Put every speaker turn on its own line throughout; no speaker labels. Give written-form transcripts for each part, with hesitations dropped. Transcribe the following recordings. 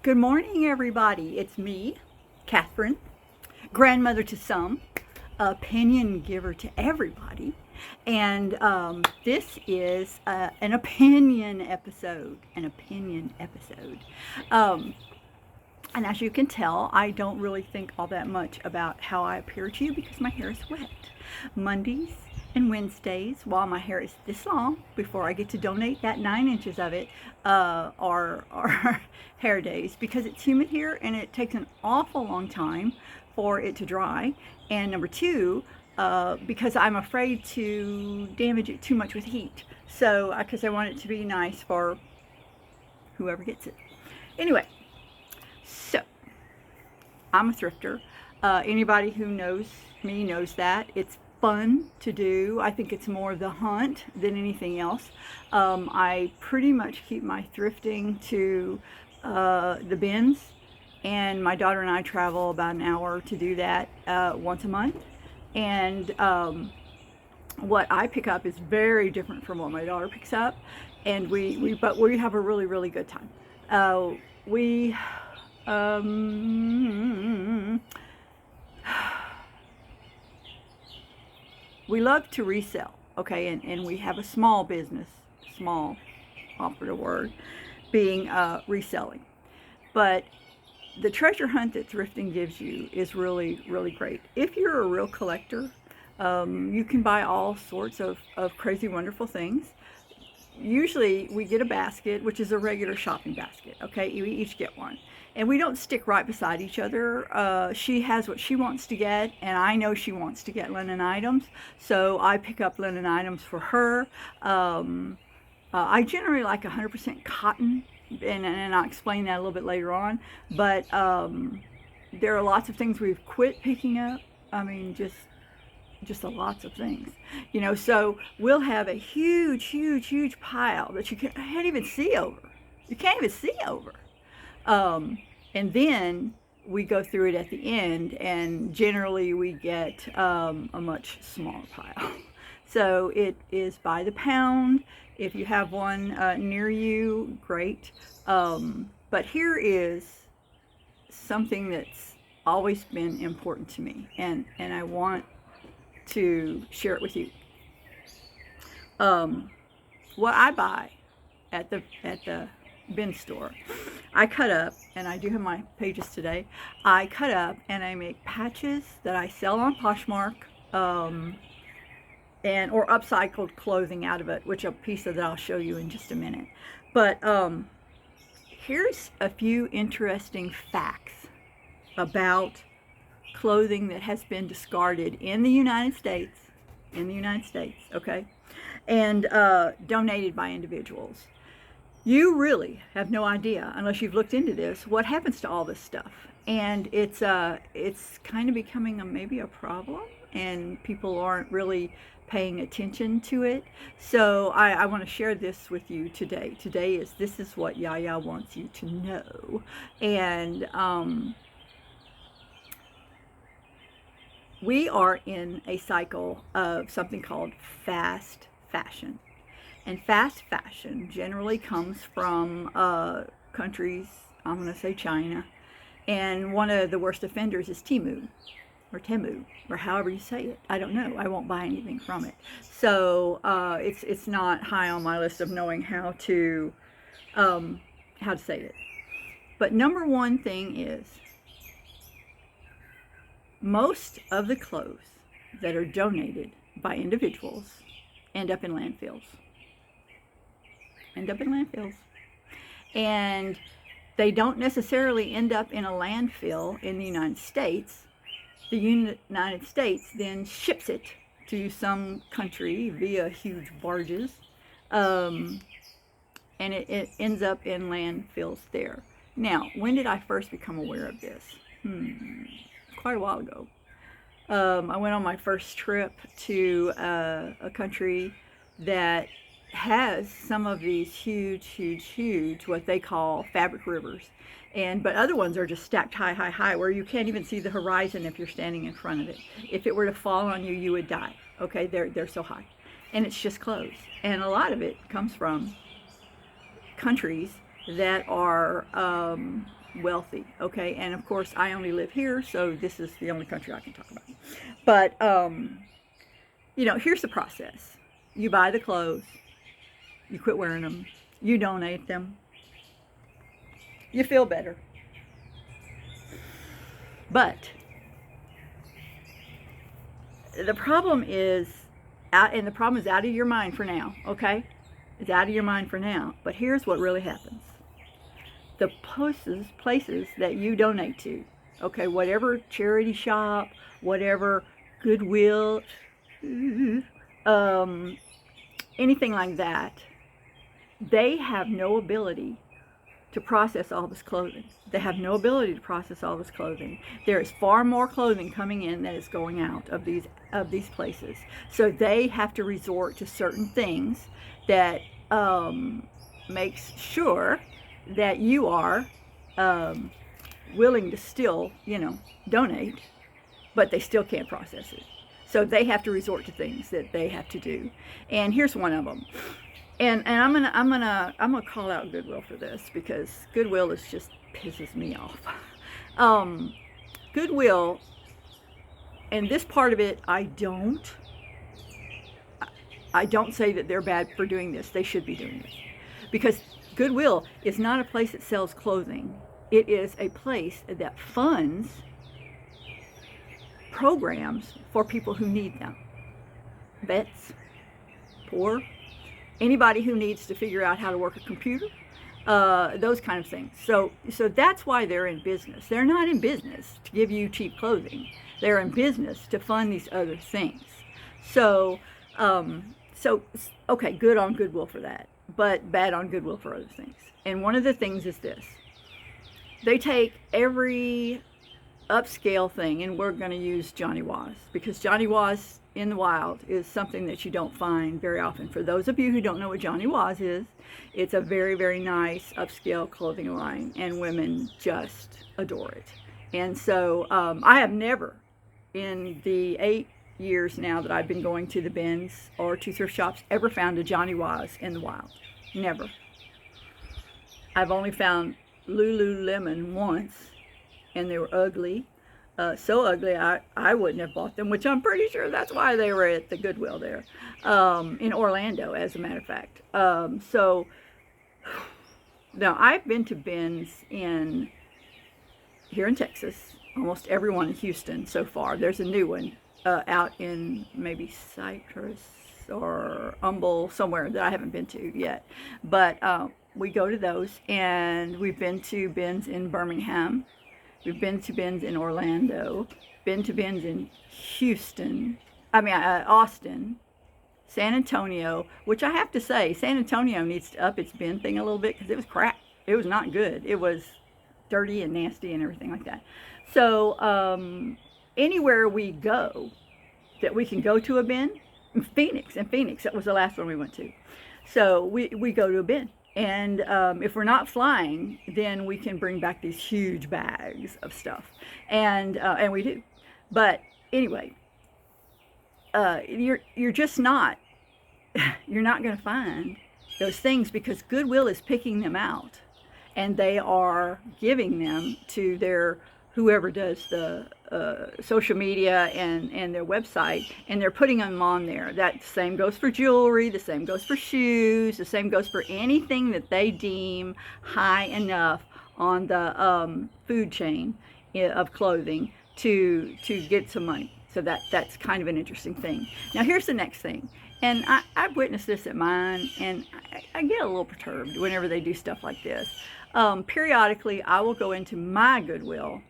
Good morning, everybody. It's me, Catherine, grandmother to some, opinion giver to everybody. And this is an opinion episode. An opinion episode. Um, and as you can tell, I don't really think all that much about how I appear to you because my hair is wet. Mondays and Wednesdays, while my hair is this long, before I get to donate that 9 inches of it, are hair days because it's humid here and it takes an awful long time for it to dry. And number two, because I'm afraid to damage it too much with heat. So, because I want it to be nice for whoever gets it. Anyway, so I'm a thrifter. Anybody who knows me knows that. It's fun to do. I think it's more the hunt than anything else. I pretty much keep my thrifting to the bins, and my daughter and I travel about an hour to do that once a month. And what I pick up is very different from what my daughter picks up, and but we have a really good time. We um, we love to resell, okay, and we have a small business, small, operative word, being reselling. But the treasure hunt that thrifting gives you is really great. If you're a real collector, you can buy all sorts of crazy, wonderful things. Usually we get a basket, which is a regular shopping basket, okay? We each get one. And we don't stick right beside each other. She has what she wants to get, and I know she wants to get linen items, so I pick up linen items for her. I generally like 100% cotton, and I'll explain that a little bit later on. But there are lots of things we've quit picking up. I mean, just a lots of things, so we'll have a huge pile that you can't even see over. You can't even see over. And then we go through it at the end, and generally we get a much smaller pile. So it is by the pound. If you have one near you, great. But here is something that's always been important to me, and I want to share it with you. What I buy at the bin store, I cut up, and I do have my pages today. I cut up and I make patches that I sell on Poshmark, and or upcycled clothing out of it, which a piece of that I'll show you in just a minute. But here's a few interesting facts about clothing that has been discarded in the United States, okay, and donated by individuals. You really have no idea, unless you've looked into this, what happens to all this stuff. And it's kind of becoming maybe a problem, and people aren't really paying attention to it. So I want to share this with you today. This is what Yaya wants you to know. And we are in a cycle of something called fast fashion. And fast fashion generally comes from countries, I'm going to say China. And one of the worst offenders is Temu, or however you say it. I don't know. I won't buy anything from it. So it's not high on my list of knowing how to say it. But number one thing is, most of the clothes that are donated by individuals end up in landfills. And they don't necessarily end up in a landfill in the United States. The United States then ships it to some country via huge barges, and it ends up in landfills there. Now, when did I first become aware of this? Quite a while ago. I went on my first trip to a country that has some of these huge, what they call fabric rivers. But other ones are just stacked high, where you can't even see the horizon if you're standing in front of it. If it were to fall on you, you would die. Okay, they're so high. And it's just clothes. And a lot of it comes from countries that are wealthy, okay? And of course, I only live here, so this is the only country I can talk about. But, here's the process. You buy the clothes, you quit wearing them, you donate them, you feel better. But the problem is out of your mind for now, okay? It's out of your mind for now. But here's what really happens. The places that you donate to, okay, whatever charity shop, whatever Goodwill, anything like that, they have no ability to process all this clothing. They have no ability to process all this clothing. There is far more clothing coming in than is going out of these places. So they have to resort to certain things that makes sure that you are willing to still, donate, but they still can't process it. So they have to resort to things that they have to do. And here's one of them. And I'm gonna call out Goodwill for this, because Goodwill is just pisses me off. Goodwill, and this part of it, I don't say that they're bad for doing this. They should be doing it, because Goodwill is not a place that sells clothing. It is a place that funds programs for people who need them. Vets, poor, anybody who needs to figure out how to work a computer, those kind of things. So that's why they're in business. They're not in business to give you cheap clothing. They're in business to fund these other things. So okay, good on Goodwill for that, but bad on Goodwill for other things. And one of the things is this. They take every upscale thing, and we're going to use Johnny Was, because Johnny Was in the wild is something that you don't find very often. For those of you who don't know what Johnny Was is, it's a very, very nice upscale clothing line, and women just adore it. And so I have never, in the 8 years now that I've been going to the bins or to thrift shops, ever found a Johnny Was in the wild. Never. I've only found Lululemon once, and they were ugly. So ugly I wouldn't have bought them, which I'm pretty sure that's why they were at the Goodwill there, in Orlando, as a matter of fact. So now I've been to bins here in Texas, almost every one in Houston so far. There's a new one out in maybe Cypress or Humble, somewhere that I haven't been to yet. But we go to those, and we've been to bins in Birmingham. We've been to bins in Orlando, been to bins in Austin, San Antonio, which I have to say, San Antonio needs to up its bin thing a little bit, because it was crap. It was not good. It was dirty and nasty and everything like that. So anywhere we go that we can go to a bin, in Phoenix, that was the last one we went to. So we go to a bin. And if we're not flying, then we can bring back these huge bags of stuff, and we do. But anyway, you're just not you're not going to find those things, because Goodwill is picking them out, and they are giving them to their whoever does the social media and their website, and they're putting them on there. That same goes for jewelry, the same goes for shoes, the same goes for anything that they deem high enough on the food chain of clothing to get some money. So that's kind of an interesting thing. Now here's the next thing, and I've witnessed this at mine, and I get a little perturbed whenever they do stuff like this. Periodically, I will go into my Goodwill,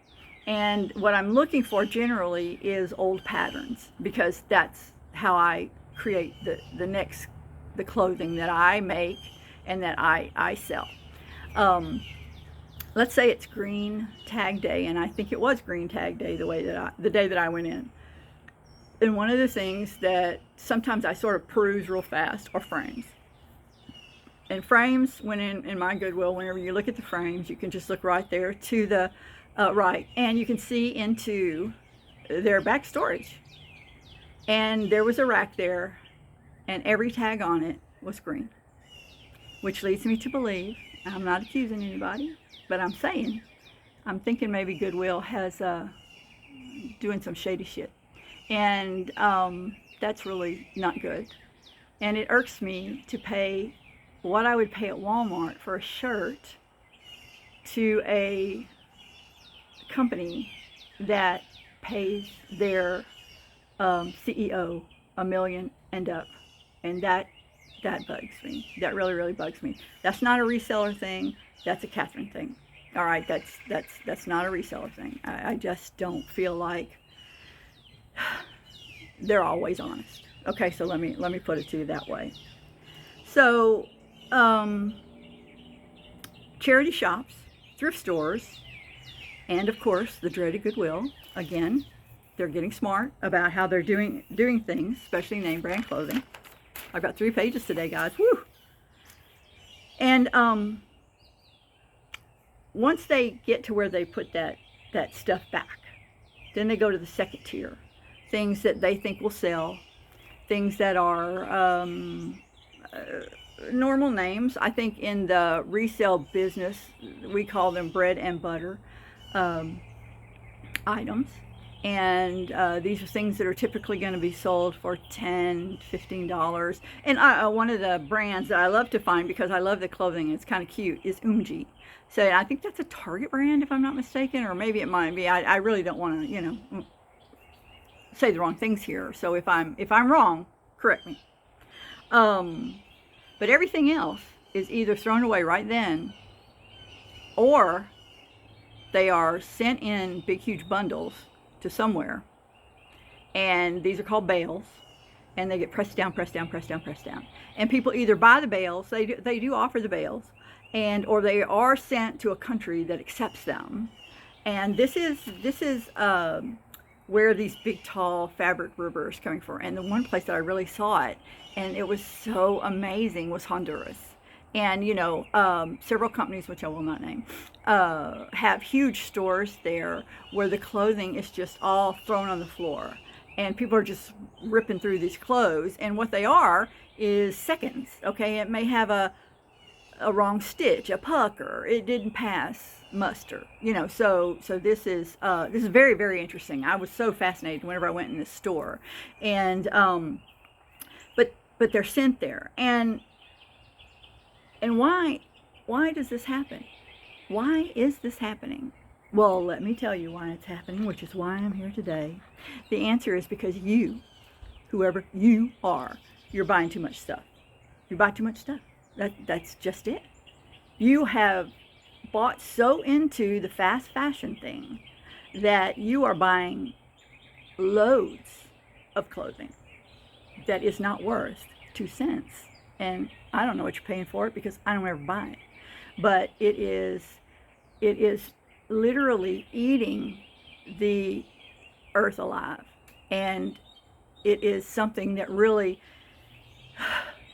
and what I'm looking for generally is old patterns, because that's how I create the clothing that I make and that I sell. Let's say it's Green Tag Day, and I think it was Green Tag Day the day that I went in. And one of the things that sometimes I sort of peruse real fast are frames. And frames, when in my Goodwill, whenever you look at the frames, you can just look right there to the right, and you can see into their back storage. And there was a rack there, and every tag on it was green, which leads me to believe, I'm not accusing anybody, but I'm saying I'm thinking maybe Goodwill has doing some shady shit, and that's really not good. And it irks me to pay what I would pay at Walmart for a shirt to a company that pays their CEO a million and up, and that bugs me. That really really bugs me. That's not a reseller thing. That's a Catherine thing. All right, that's not a reseller thing. I just don't feel like they're always honest. Okay, so let me put it to you that way. So, um, charity shops, thrift stores, and of course the dreaded Goodwill. Again, they're getting smart about how they're doing things, especially name brand clothing. I've got 3 pages today, guys. Woo! And once they get to where they put that stuff back, then they go to the second tier, things that they think will sell, things that are normal names. I think in the resale business, we call them bread and butter um, items. And these are things that are typically going to be sold for $10, $15. And one of the brands that I love to find, because I love the clothing, it's kind of cute, is Umji. So I think that's a Target brand, if I'm not mistaken, or maybe it might be. I really don't want to, say the wrong things here. So if I'm wrong, correct me. But everything else is either thrown away right then, or they are sent in big huge bundles to somewhere, and these are called bales, and they get pressed down, pressed down, pressed down, pressed down. And people either buy the bales, they do offer the bales, and or they are sent to a country that accepts them. And this is where these big tall fabric rubbers coming from. And the one place that I really saw it, and it was so amazing, was Honduras. And several companies, which I will not name, have huge stores there where the clothing is just all thrown on the floor, and people are just ripping through these clothes. And what they are is seconds. Okay, it may have a wrong stitch, a pucker, it didn't pass muster. So this is very very interesting. I was so fascinated whenever I went in this store, and but they're sent there. And why does this happen? Why is this happening? Well, let me tell you why it's happening, which is why I'm here today. The answer is because you, whoever you are, you're buying too much stuff. You buy too much stuff. That's just it. You have bought so into the fast fashion thing that you are buying loads of clothing that is not worth 2 cents. And I don't know what you're paying for it, because I don't ever buy it. But it is literally eating the earth alive. And it is something that really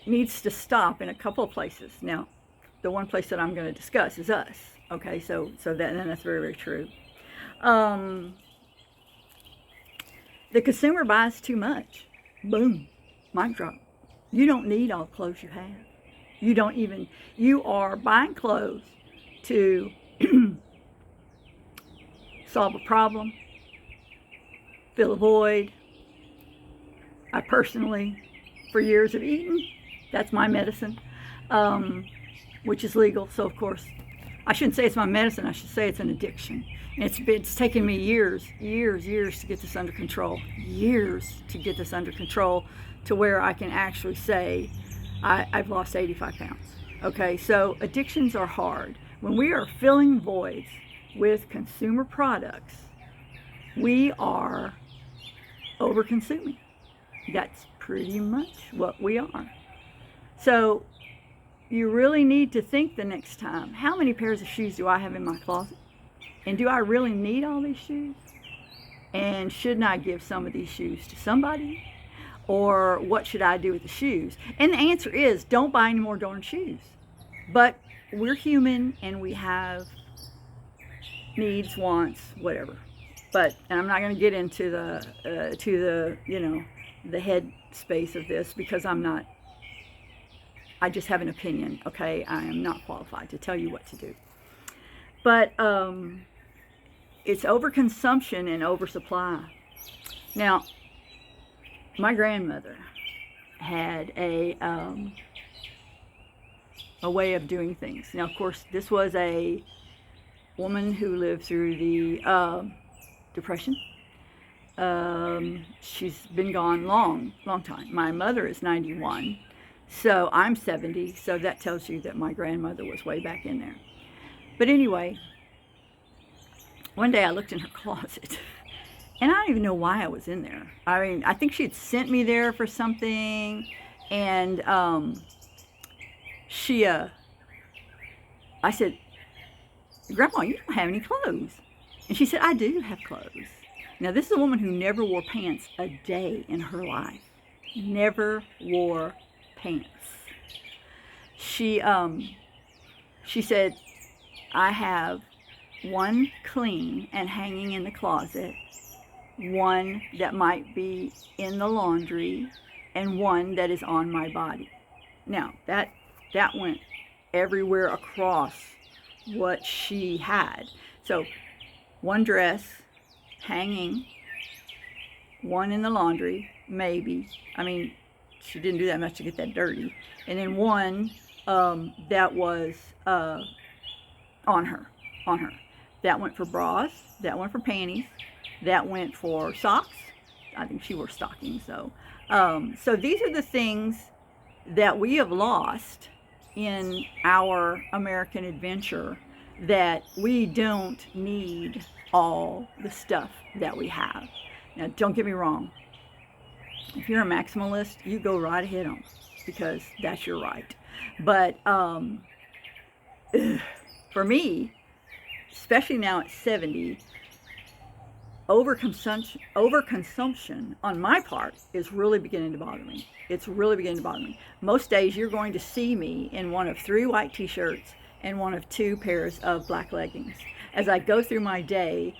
needs to stop in a couple of places. Now, the one place that I'm going to discuss is us. Okay, so that's very, very true. The consumer buys too much. Boom, mic drop. You don't need all the clothes you have. You are buying clothes to solve a problem, fill a void. I personally, for years, have eaten. That's my medicine, which is legal. So, of course, I shouldn't say it's my medicine. I should say it's an addiction. And it's taken me years to get this under control. Years to get this under control, to where I can actually say I've lost 85 pounds. Okay, so addictions are hard. When we are filling voids with consumer products, we are over consuming. That's pretty much what we are. So you really need to think the next time, how many pairs of shoes do I have in my closet? And do I really need all these shoes? And shouldn't I give some of these shoes to somebody? Or what should I do with the shoes? And the answer is, don't buy any more darn shoes. But we're human, and we have needs, wants, whatever. And I'm not going to get into the head space of this, because I just have an opinion. Okay, I am not qualified to tell you what to do. But it's overconsumption and oversupply. Now, my grandmother had a way of doing things. Now, of course, this was a woman who lived through the Depression. She's been gone long time. My mother is 91, so I'm 70, so that tells you that my grandmother was way back in there. But anyway, one day I looked in her closet, and I don't even know why I was in there. I mean, I think she had sent me there for something, and I said, Grandma, you don't have any clothes. And she said, I do have clothes. Now, this is a woman who never wore pants a day in her life. Never wore pants. She said, I have one clean and hanging in the closet, one that might be in the laundry, and one that is on my body. Now, that went everywhere across what she had. So, one dress hanging, one in the laundry, maybe. I mean, she didn't do that much to get that dirty. And then one that was on her. That went for bras, that went for panties, that went for socks. I think she wore stockings, so. So these are the things that we have lost in our American adventure, that we don't need all the stuff that we have. Now, don't get me wrong. If you're a maximalist, you go right ahead on, because that's your right. But for me, especially now at 70, overconsumption on my part is really beginning to bother me. It's really beginning to bother me. Most days you're going to see me in one of 3 white t-shirts and one of 2 pairs of black leggings. As I go through my day,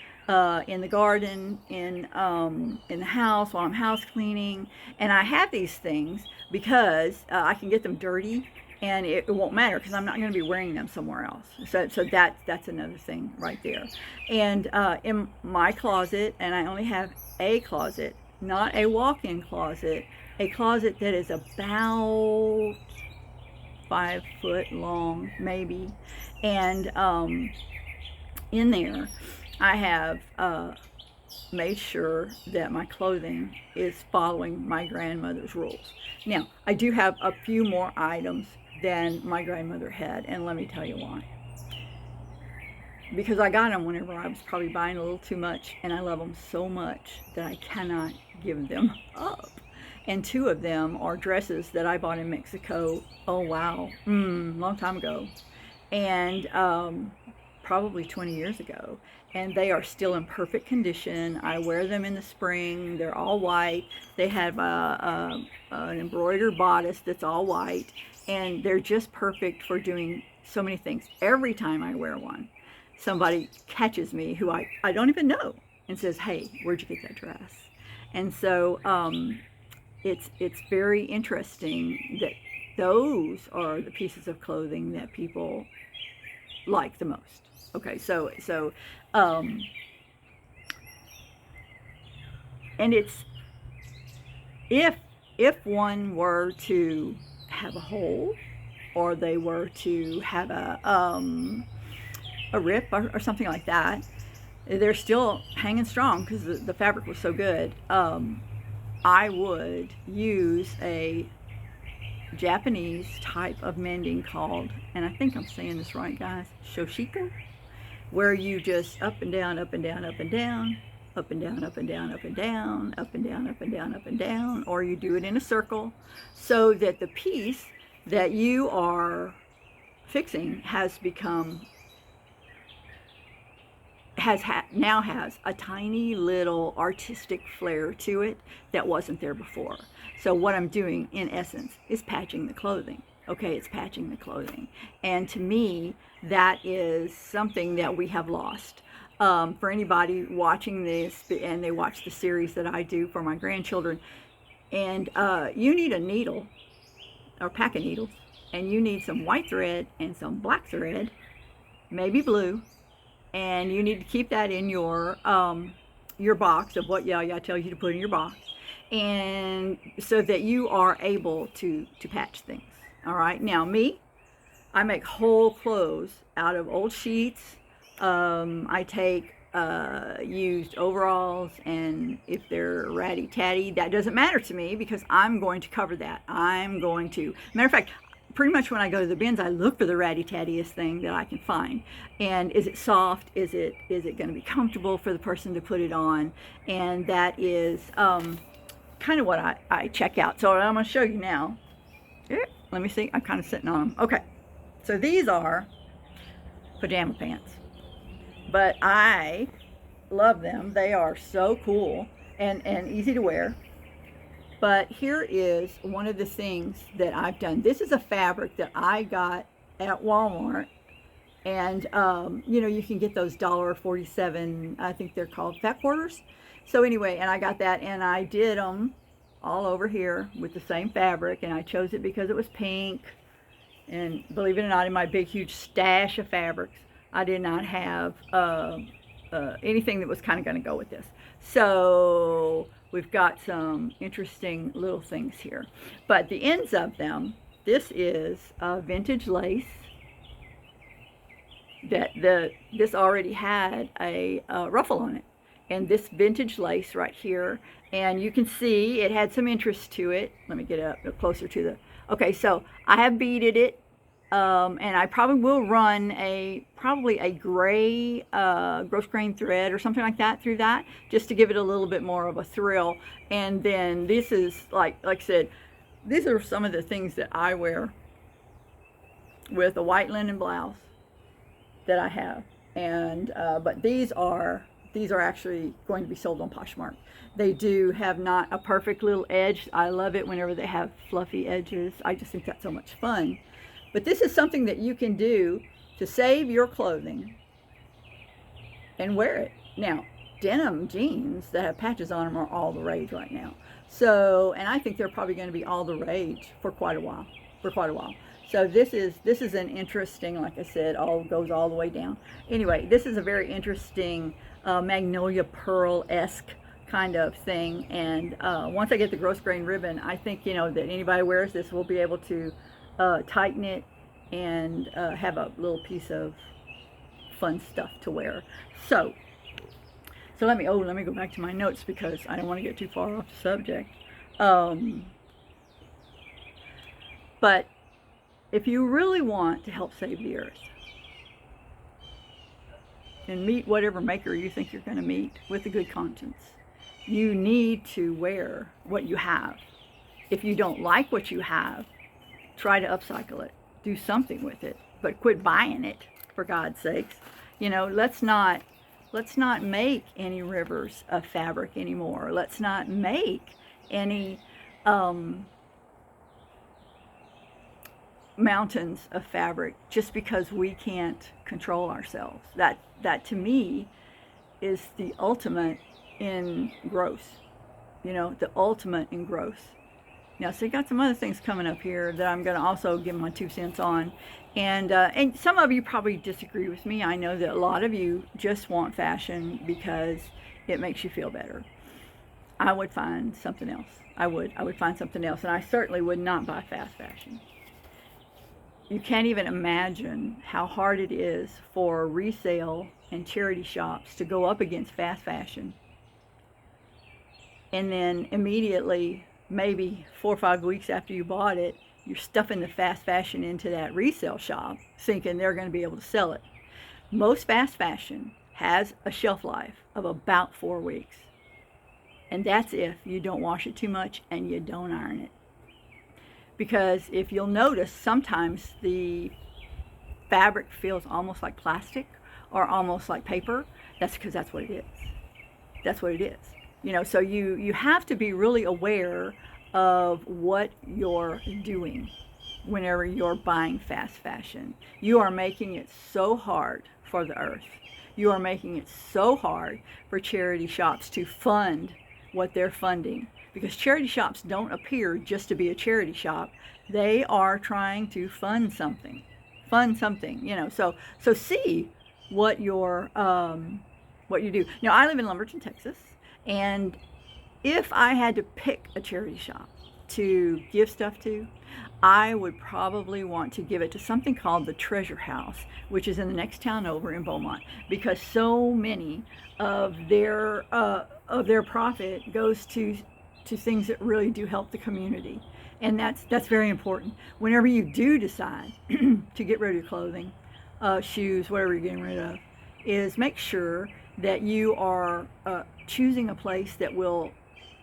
in the garden, in the house, while I'm house cleaning, and I have these things because I can get them dirty, and it won't matter because I'm not going to be wearing them somewhere else. So that's another thing right there. And in my closet, and I only have a closet, not a walk-in closet, a closet that is about 5 foot long, maybe, and in there I have made sure that my clothing is following my grandmother's rules. Now, I do have a few more items than my grandmother had, and let me tell you why. Because I got them whenever I was probably buying a little too much, and I love them so much that I cannot give them up. And 2 of them are dresses that I bought in Mexico, oh wow, long time ago, and probably 20 years ago. And they are still in perfect condition. I wear them in the spring. They're all white. They have an embroidered bodice that's all white, and they're just perfect for doing so many things. Every time I wear one, somebody catches me who I don't even know and says, hey, where'd you get that dress? And so it's very interesting that those are the pieces of clothing that people like the most. Okay, so and it's, if one were to have a hole, or they were to have a rip or something like that, they're still hanging strong because the fabric was so good. I would use a Japanese type of mending called, and I think I'm saying this right, guys, shoshiko, where you just up and down, up and down, up and down, up and down, up and down, up and down, up and down, up and down, up and down, or you do it in a circle, so that the piece that you are fixing has become, now has a tiny little artistic flair to it that wasn't there before. So what I'm doing, in essence, is patching the clothing. Okay, it's patching the clothing. And to me, that is something that we have lost. For anybody watching this, and they watch the series that I do for my grandchildren, and you need a needle, or pack of needles, and you need some white thread and some black thread, maybe blue, and you need to keep that in your box of what Yaya tells you to put in your box, and so that you are able to patch things. All right. Now me, I make whole clothes out of old sheets. I take used overalls, and if they're ratty tatty, that doesn't matter to me because I'm going to cover that. I'm going to, matter of fact, pretty much when I go to the bins, I look for the ratty tattiest thing that I can find. And is it soft? Is it going to be comfortable for the person to put it on? And that is kind of what I check out. So I'm going to show you now. Here, let me see. I'm kind of sitting on them. Okay. So these are pajama pants, but I love them. They are so cool and easy to wear. But here is one of the things that I've done. This is a fabric that I got at Walmart. And, you know, you can get those $1.47, I think they're called fat quarters. So anyway, and I got that, and I did them all over here with the same fabric. And I chose it because it was pink. And believe it or not, in my big, huge stash of fabrics, I did not have anything that was kind of going to go with this. So we've got some interesting little things here. But the ends of them, this is vintage lace. This already had a ruffle on it. And this vintage lace right here. And you can see it had some interest to it. Let me get up closer to the... Okay, so I have beaded it. And I probably will run probably a gray gross grain thread or something like that through that, just to give it a little bit more of a thrill. And then this is like I said, these are some of the things that I wear with a white linen blouse that I have. And but these are actually going to be sold on Poshmark. They do have not a perfect little edge. I love it whenever they have fluffy edges. I just think that's so much fun. But this is something that you can do to save your clothing and wear it. Now, denim jeans that have patches on them are all the rage right now. So, and I think they're probably going to be all the rage for quite a while. So this is an interesting, like I said, goes all the way down. Anyway, this is a very interesting magnolia pearl-esque kind of thing. And once I get the gross grain ribbon, I think, you know, that anybody wears this will be able to tighten it and have a little piece of fun stuff to wear. So let me go back to my notes because I don't want to get too far off the subject. But if you really want to help save the earth and meet whatever maker you think you're going to meet with a good conscience, you need to wear what you have. If you don't like what you have, try to upcycle it. Do something with it, but quit buying it, for God's sakes. You know, let's not make any rivers of fabric anymore. Let's not make any mountains of fabric just because we can't control ourselves. That to me is the ultimate in gross. You know, the ultimate in gross. Now, so you got some other things coming up here that I'm going to also give my 2 cents on. And some of you probably disagree with me. I know that a lot of you just want fashion because it makes you feel better. I would find something else. I would find something else. And I certainly would not buy fast fashion. You can't even imagine how hard it is for resale and charity shops to go up against fast fashion. And then immediately, maybe 4 or 5 weeks after you bought it, you're stuffing the fast fashion into that resale shop thinking they're going to be able to sell it. Most fast fashion has a shelf life of about 4 weeks. And that's if you don't wash it too much and you don't iron it. Because if you'll notice, sometimes the fabric feels almost like plastic or almost like paper. That's because that's what it is. That's what it is. You know, so you have to be really aware of what you're doing whenever you're buying fast fashion. You are making it so hard for the earth. You are making it so hard for charity shops to fund what they're funding. Because charity shops don't appear just to be a charity shop. They are trying to fund something, you know. So see what what you do. Now, I live in Lumberton, Texas, and if I had to pick a charity shop to give stuff to, I would probably want to give it to something called the Treasure House, which is in the next town over in Beaumont, because so many of their profit goes to things that really do help the community, and that's very important. Whenever you do decide to get rid of your clothing, shoes, whatever you're getting rid of, is make sure that you are choosing a place that will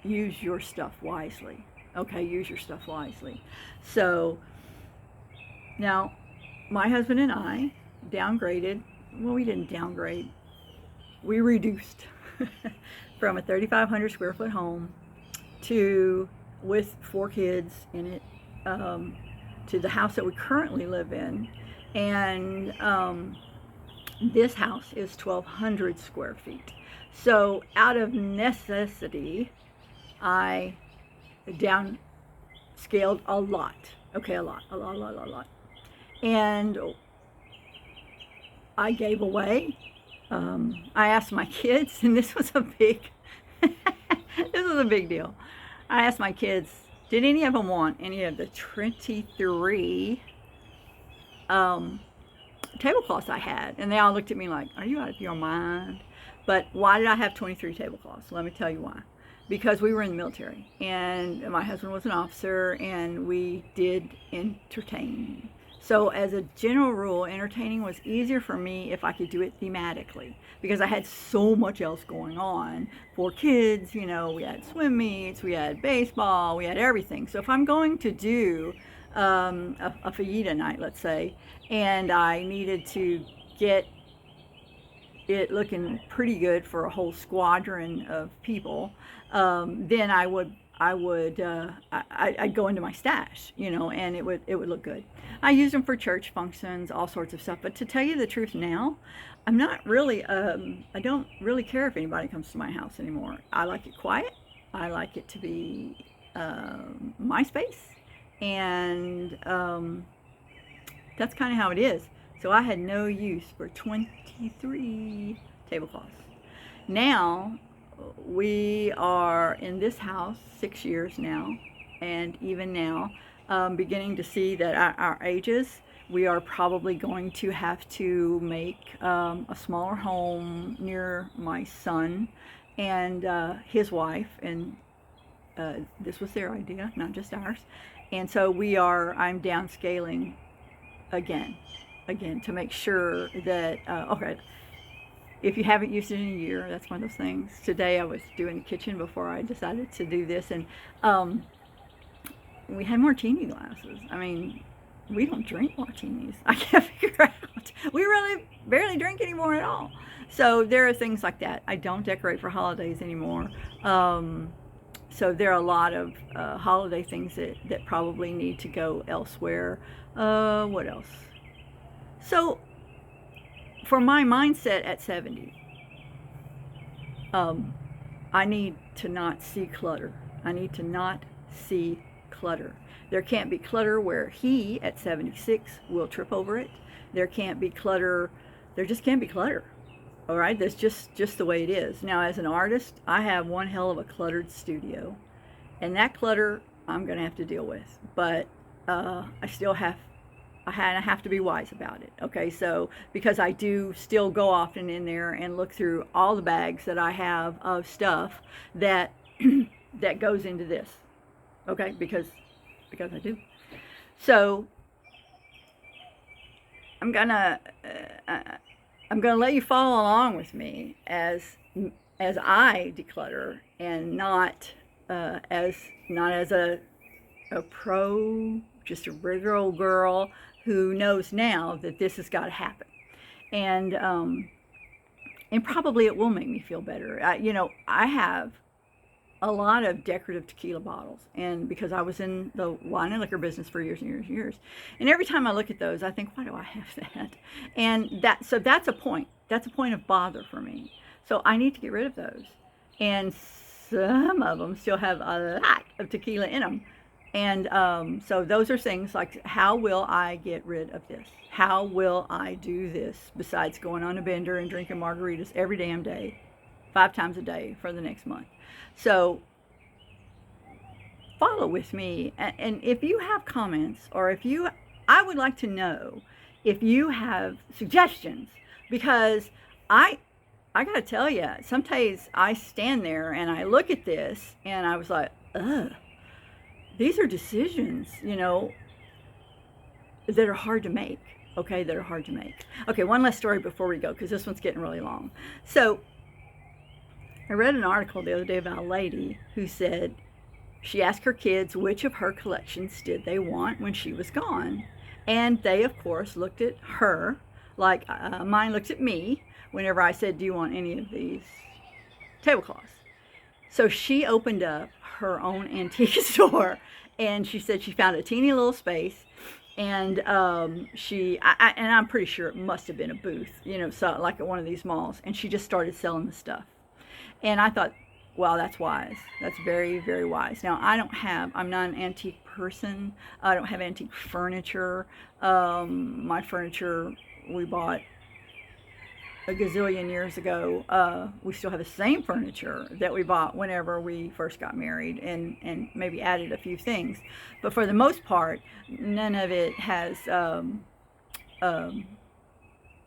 use your stuff wisely. Okay, use your stuff wisely. So now, my husband and I downgraded. Well, we didn't downgrade. We reduced from a 3,500 square foot home to, with 4 kids in it, to the house that we currently live in. And this house is 1,200 square feet. So out of necessity, I downscaled a lot. Okay, a lot. And I gave away. I asked my kids, and this was a big deal. I asked my kids, did any of them want any of the 23 tablecloths I had? And they all looked at me like, are you out of your mind? But why did I have 23 tablecloths? Let me tell you why. Because we were in the military, and my husband was an officer, and we did entertain. So as a general rule, entertaining was easier for me if I could do it thematically, because I had so much else going on. 4 kids, you know, we had swim meets, we had baseball, we had everything. So if I'm going to do a fajita night, let's say, and I needed to get it looking pretty good for a whole squadron of people, then I'd go into my stash, you know, and it would look good. I use them for church functions, all sorts of stuff. But to tell you the truth now, I'm not really, I don't really care if anybody comes to my house anymore. I like it quiet. I like it to be my space. And that's kind of how it is. So I had no use for 23 tablecloths. Now, we are in this house 6 years now, and even now, beginning to see that our ages, we are probably going to have to make a smaller home near my son and his wife, and this was their idea, not just ours. And so I'm downscaling again to make sure that, okay, if you haven't used it in a year, that's one of those things. Today I was doing the kitchen before I decided to do this, and we had martini glasses. I mean, we don't drink martinis. I can't figure out. We really barely drink anymore at all. So there are things like that. I don't decorate for holidays anymore. So there are a lot of holiday things that probably need to go elsewhere. What else? So for my mindset at 70, I need to not see clutter. I need to not see clutter. There can't be clutter where he at 76 will trip over it. There can't be clutter. There just can't be clutter. All right, that's just the way it is. Now, as an artist, I have one hell of a cluttered studio, and that clutter I'm going to have to deal with. But I have to be wise about it. Okay, so because I do still go often in there and look through all the bags that I have of stuff that that goes into this. Okay, because I do. So I'm gonna let you follow along with me as I declutter, and not as a pro, just a regular old girl who knows now that this has got to happen, and probably it will make me feel better. I have a lot of decorative tequila bottles, and because I was in the wine and liquor business for years and years and years, and every time I look at those, I think, why do I have that? And that's a point of bother for me. So I need to get rid of those, and some of them still have a lot of tequila in them, And so those are things like, how will I get rid of this? How will I do this besides going on a bender and drinking margaritas every damn day, 5 times a day for the next month? So follow with me. And if you have comments, or if you, I would like to know if you have suggestions, because I gotta tell you, sometimes I stand there and I look at this and I was like, ugh, these are decisions, that are hard to make. Okay, that are hard to make. Okay, one last story before we go, because this one's getting really long. So I read an article the other day about a lady who said she asked her kids which of her collections did they want when she was gone. And they, of course, looked at her like mine looked at me whenever I said, do you want any of these tablecloths? So she opened up her own antique store, and she said she found a teeny little space, and and I'm pretty sure it must have been a booth, so like at one of these malls, and she just started selling the stuff. And I thought, wow, that's wise. That's very, very wise. Now, I'm not an antique person. I don't have antique furniture. My furniture we bought a gazillion years ago. We still have the same furniture that we bought whenever we first got married, and maybe added a few things. But for the most part, none of it has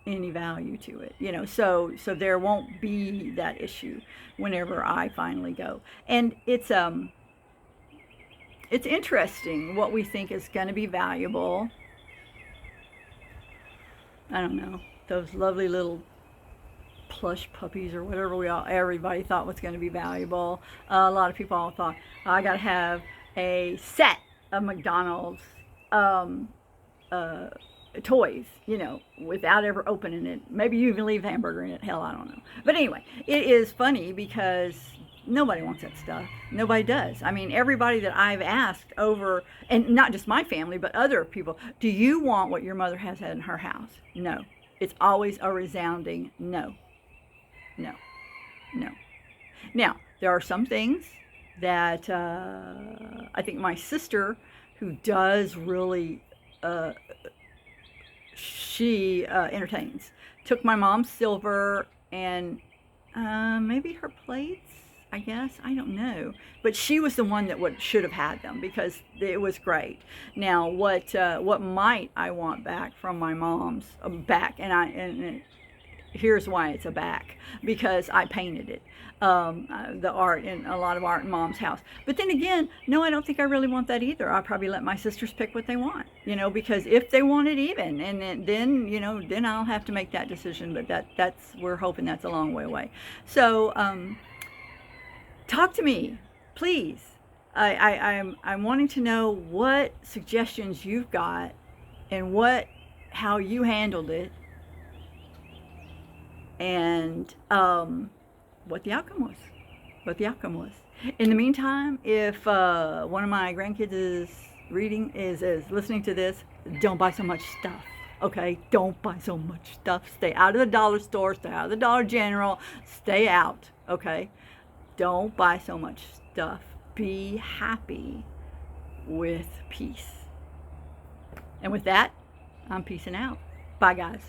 any value to it, so there won't be that issue whenever I finally go. And it's interesting what we think is going to be valuable. I don't know, those lovely little plush puppies or whatever everybody thought was going to be valuable. A lot of people all thought, I got to have a set of McDonald's toys, without ever opening it. Maybe you even leave the hamburger in it. Hell, I don't know. But anyway, it is funny because nobody wants that stuff. Nobody does. I mean, everybody that I've asked over, and not just my family, but other people, do you want what your mother has had in her house? No. It's always a resounding no. No. No. Now, there are some things that I think my sister, who does really, she entertains, took my mom's silver and maybe her plates, I guess. I don't know. But she was the one that should have had them, because it was great. Now, what might I want back from my mom's back? And here's why it's a back, because I painted it, the art, and a lot of art in Mom's house. But then again, no, I don't think I really want that either. I'll probably let my sisters pick what they want, because if they want it even, and then I'll have to make that decision. But we're hoping that's a long way away. So talk to me, please. I'm wanting to know what suggestions you've got, and how you handled it, and what the outcome was. In the meantime, if one of my grandkids is listening to this, don't buy so much stuff. Okay, don't buy so much stuff. Stay out of the dollar store. Stay out of the Dollar General. Stay out. Okay, don't buy so much stuff. Be happy with peace. And with that, I'm peacing out. Bye, guys.